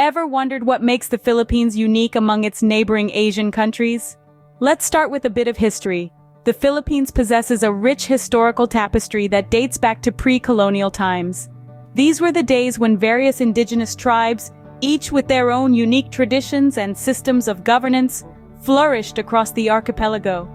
Ever wondered what makes the Philippines unique among its neighboring Asian countries? Let's start with a bit of history. The Philippines possesses a rich historical tapestry that dates back to pre-colonial times. These were the days when various indigenous tribes, each with their own unique traditions and systems of governance, flourished across the archipelago.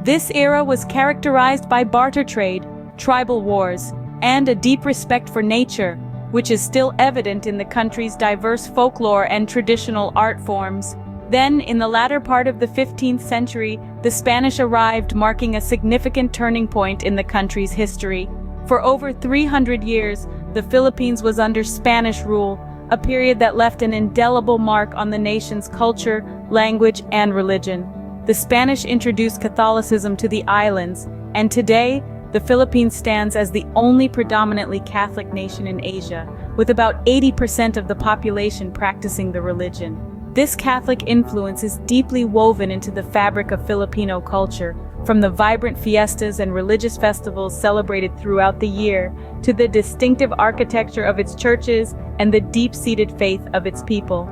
This era was characterized by barter trade, tribal wars, and a deep respect for nature, which is still evident in the country's diverse folklore and traditional art forms. Then, in the latter part of the 15th century, the Spanish arrived, marking a significant turning point in the country's history. For over 300 years, the Philippines was under Spanish rule, a period that left an indelible mark on the nation's culture, language, and religion. The Spanish introduced Catholicism to the islands, and today, the Philippines stands as the only predominantly Catholic nation in Asia, with about 80% of the population practicing the religion. This Catholic influence is deeply woven into the fabric of Filipino culture, from the vibrant fiestas and religious festivals celebrated throughout the year, to the distinctive architecture of its churches and the deep-seated faith of its people.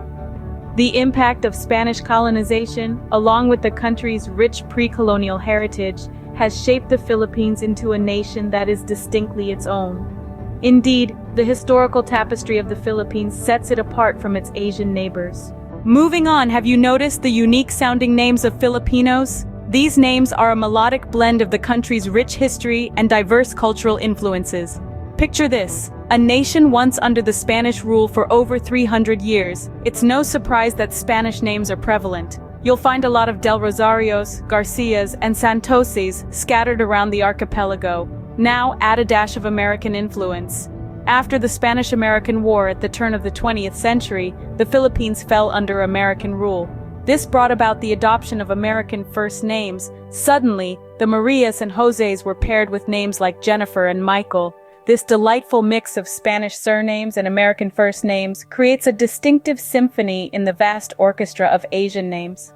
The impact of Spanish colonization, along with the country's rich pre-colonial heritage, has shaped the Philippines into a nation that is distinctly its own. Indeed, the historical tapestry of the Philippines sets it apart from its Asian neighbors. Moving on, have you noticed the unique-sounding names of Filipinos? These names are a melodic blend of the country's rich history and diverse cultural influences. Picture this: a nation once under the Spanish rule for over 300 years. It's no surprise that Spanish names are prevalent. You'll find a lot of Del Rosarios, Garcias, and Santoses scattered around the archipelago. Now add a dash of American influence. After the Spanish-American War at the turn of the 20th century, the Philippines fell under American rule. This brought about the adoption of American first names. Suddenly, the Marias and Joses were paired with names like Jennifer and Michael. This delightful mix of Spanish surnames and American first names creates a distinctive symphony in the vast orchestra of Asian names.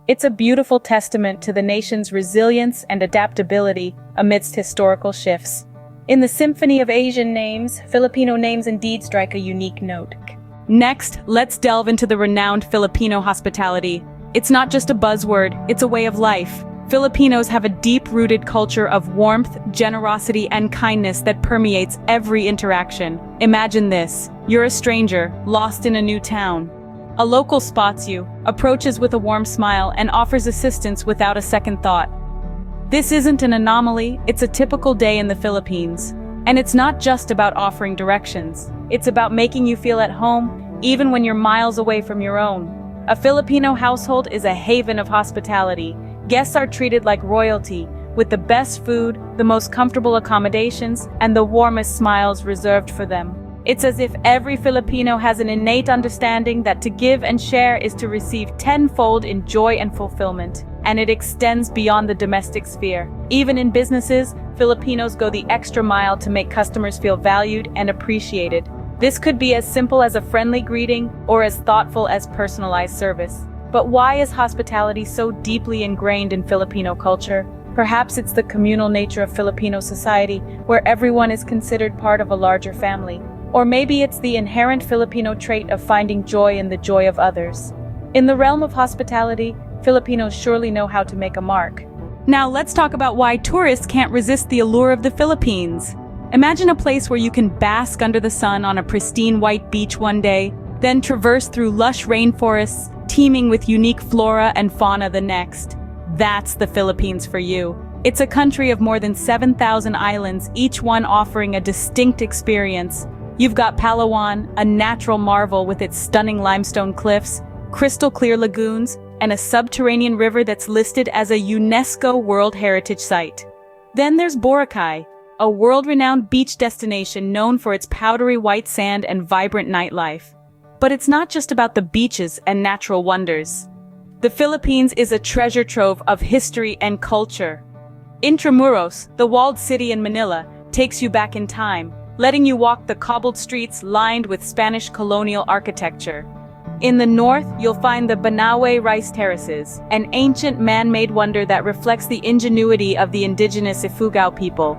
It's a beautiful testament to the nation's resilience and adaptability amidst historical shifts. In the symphony of Asian names, Filipino names indeed strike a unique note. Next, let's delve into the renowned Filipino hospitality. It's not just a buzzword, it's a way of life. Filipinos have a deep-rooted culture of warmth, generosity, and kindness that permeates every interaction. Imagine this: you're a stranger, lost in a new town. A local spots you, approaches with a warm smile, and offers assistance without a second thought. This isn't an anomaly, it's a typical day in the Philippines. And it's not just about offering directions. It's about making you feel at home, even when you're miles away from your own. A Filipino household is a haven of hospitality. Guests are treated like royalty, with the best food, the most comfortable accommodations, and the warmest smiles reserved for them. It's as if every Filipino has an innate understanding that to give and share is to receive tenfold in joy and fulfillment. And it extends beyond the domestic sphere. Even in businesses, Filipinos go the extra mile to make customers feel valued and appreciated. This could be as simple as a friendly greeting or as thoughtful as personalized service. But why is hospitality so deeply ingrained in Filipino culture? Perhaps it's the communal nature of Filipino society, where everyone is considered part of a larger family. Or maybe it's the inherent Filipino trait of finding joy in the joy of others. In the realm of hospitality, Filipinos surely know how to make a mark. Now let's talk about why tourists can't resist the allure of the Philippines. Imagine a place where you can bask under the sun on a pristine white beach one day, then traverse through lush rainforests teeming with unique flora and fauna the next. That's the Philippines for you. It's a country of more than 7,000 islands, each one offering a distinct experience. You've got Palawan, a natural marvel with its stunning limestone cliffs, crystal-clear lagoons, and a subterranean river that's listed as a UNESCO World Heritage Site. Then there's Boracay, a world-renowned beach destination known for its powdery white sand and vibrant nightlife. But it's not just about the beaches and natural wonders. The Philippines is a treasure trove of history and culture. Intramuros, the walled city in Manila, takes you back in time, letting you walk the cobbled streets lined with Spanish colonial architecture. In the north, you'll find the Banawe rice terraces, an ancient man-made wonder that reflects the ingenuity of the indigenous Ifugao people.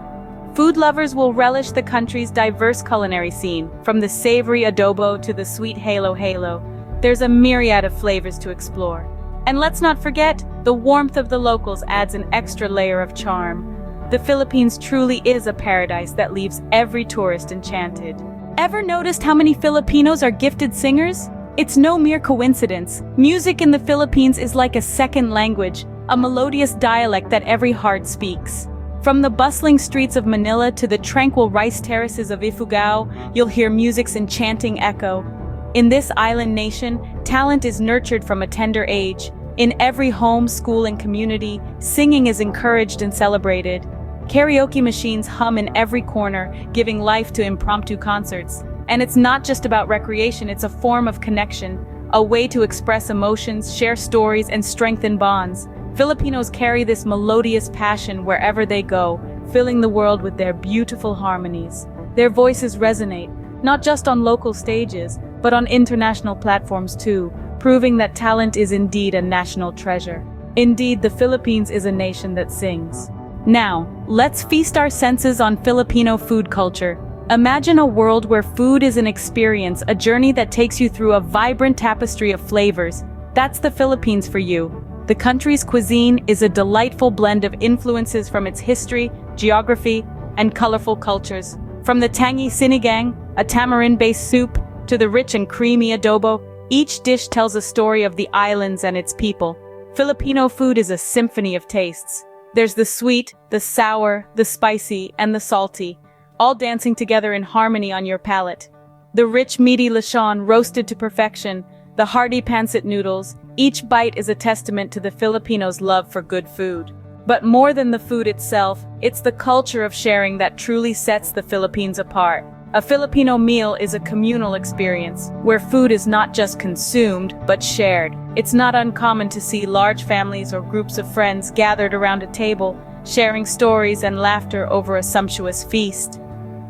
Food lovers will relish the country's diverse culinary scene, from the savory adobo to the sweet halo-halo. there's a myriad of flavors to explore. And let's not forget, the warmth of the locals adds an extra layer of charm. The Philippines truly is a paradise that leaves every tourist enchanted. Ever noticed how many Filipinos are gifted singers? It's no mere coincidence. Music in the Philippines is like a second language, a melodious dialect that every heart speaks. From the bustling streets of Manila to the tranquil rice terraces of Ifugao, you'll hear music's enchanting echo. In this island nation, talent is nurtured from a tender age. In every home, school, and community, singing is encouraged and celebrated. Karaoke machines hum in every corner, giving life to impromptu concerts. And it's not just about recreation, it's a form of connection, a way to express emotions, share stories, and strengthen bonds. Filipinos carry this melodious passion wherever they go, filling the world with their beautiful harmonies. Their voices resonate, not just on local stages, but on international platforms too, proving that talent is indeed a national treasure. Indeed, the Philippines is a nation that sings. Now, let's feast our senses on Filipino food culture. Imagine a world where food is an experience, a journey that takes you through a vibrant tapestry of flavors. That's the Philippines for you. The country's cuisine is a delightful blend of influences from its history, geography, and colorful cultures. From the tangy sinigang, a tamarind-based soup, to the rich and creamy adobo, each dish tells a story of the islands and its people. Filipino food is a symphony of tastes. There's the sweet, the sour, the spicy, and the salty, all dancing together in harmony on your palate. The rich, meaty lechon roasted to perfection, the hearty pancit noodles, each bite is a testament to the Filipinos' love for good food. But more than the food itself, it's the culture of sharing that truly sets the Philippines apart. A Filipino meal is a communal experience, where food is not just consumed, but shared. It's not uncommon to see large families or groups of friends gathered around a table, sharing stories and laughter over a sumptuous feast.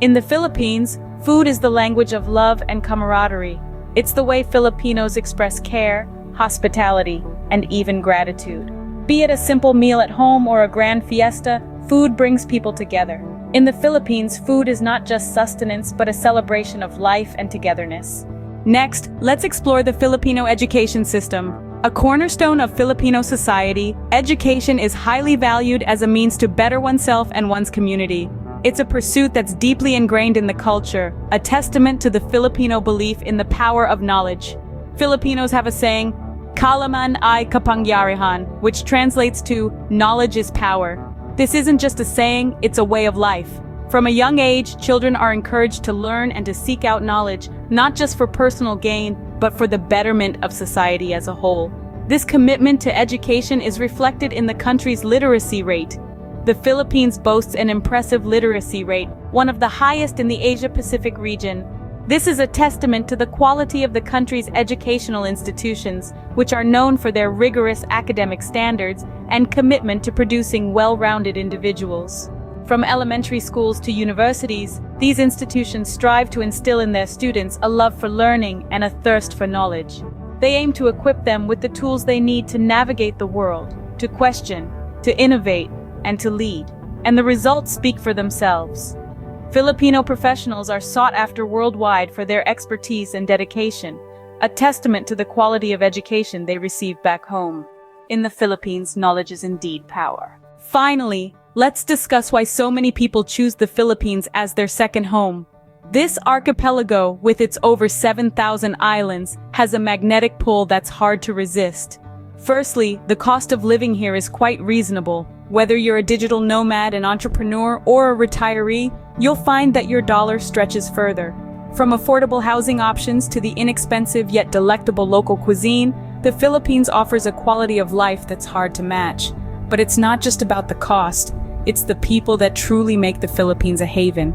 In the Philippines, food is the language of love and camaraderie. It's the way Filipinos express care, hospitality, and even gratitude. Be it a simple meal at home or a grand fiesta, food brings people together. In the Philippines, food is not just sustenance, but a celebration of life and togetherness. Next, let's explore the Filipino education system. A cornerstone of Filipino society, education is highly valued as a means to better oneself and one's community. It's a pursuit that's deeply ingrained in the culture, a testament to the Filipino belief in the power of knowledge. Filipinos have a saying, "Kaalaman ay kapangyarihan," which translates to, "Knowledge is power." This isn't just a saying, it's a way of life. From a young age, children are encouraged to learn and to seek out knowledge, not just for personal gain, but for the betterment of society as a whole. This commitment to education is reflected in the country's literacy rate. The Philippines boasts an impressive literacy rate, one of the highest in the Asia-Pacific region. This is a testament to the quality of the country's educational institutions, which are known for their rigorous academic standards and commitment to producing well-rounded individuals. From elementary schools to universities, these institutions strive to instill in their students a love for learning and a thirst for knowledge. They aim to equip them with the tools they need to navigate the world, to question, to innovate, and to lead. And the results speak for themselves. Filipino professionals are sought after worldwide for their expertise and dedication, a testament to the quality of education they receive back home. In the Philippines, knowledge is indeed power. Finally, let's discuss why so many people choose the Philippines as their second home. This archipelago, with its over 7,000 islands, has a magnetic pull that's hard to resist. Firstly, the cost of living here is quite reasonable. Whether you're a digital nomad, an entrepreneur, or a retiree, you'll find that your dollar stretches further. From affordable housing options to the inexpensive yet delectable local cuisine, the Philippines offers a quality of life that's hard to match. But it's not just about the cost, it's the people that truly make the Philippines a haven.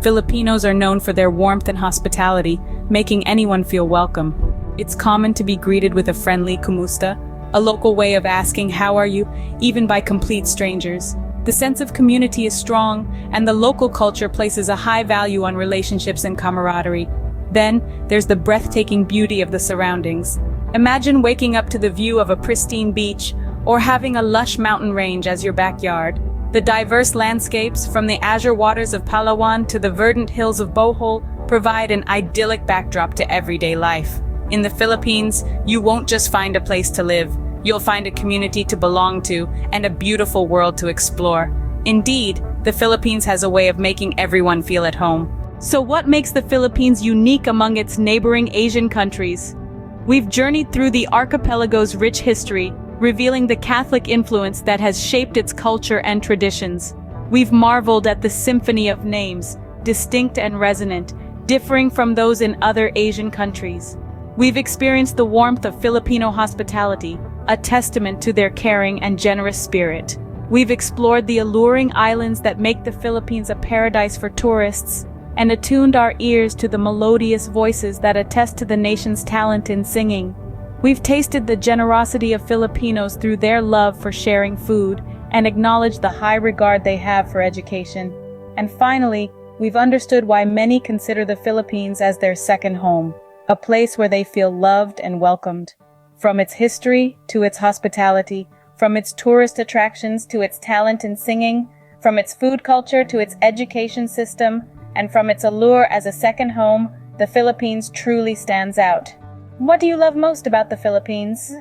Filipinos are known for their warmth and hospitality, making anyone feel welcome. It's common to be greeted with a friendly "Kumusta?" a local way of asking "how are you?" even by complete strangers. The sense of community is strong, and the local culture places a high value on relationships and camaraderie. Then, there's the breathtaking beauty of the surroundings. Imagine waking up to the view of a pristine beach, or having a lush mountain range as your backyard. The diverse landscapes, from the azure waters of Palawan to the verdant hills of Bohol, provide an idyllic backdrop to everyday life. In the Philippines, you won't just find a place to live. You'll find a community to belong to and a beautiful world to explore. Indeed, the Philippines has a way of making everyone feel at home. So what makes the Philippines unique among its neighboring Asian countries? We've journeyed through the archipelago's rich history, revealing the Catholic influence that has shaped its culture and traditions. We've marveled at the symphony of names, distinct and resonant, differing from those in other Asian countries. We've experienced the warmth of Filipino hospitality, a testament to their caring and generous spirit. We've explored the alluring islands that make the Philippines a paradise for tourists, and attuned our ears to the melodious voices that attest to the nation's talent in singing. We've tasted the generosity of Filipinos through their love for sharing food, and acknowledged the high regard they have for education. And finally, we've understood why many consider the Philippines as their second home, a place where they feel loved and welcomed. From its history to its hospitality, from its tourist attractions to its talent in singing, from its food culture to its education system, and from its allure as a second home, the Philippines truly stands out. What do you love most about the Philippines?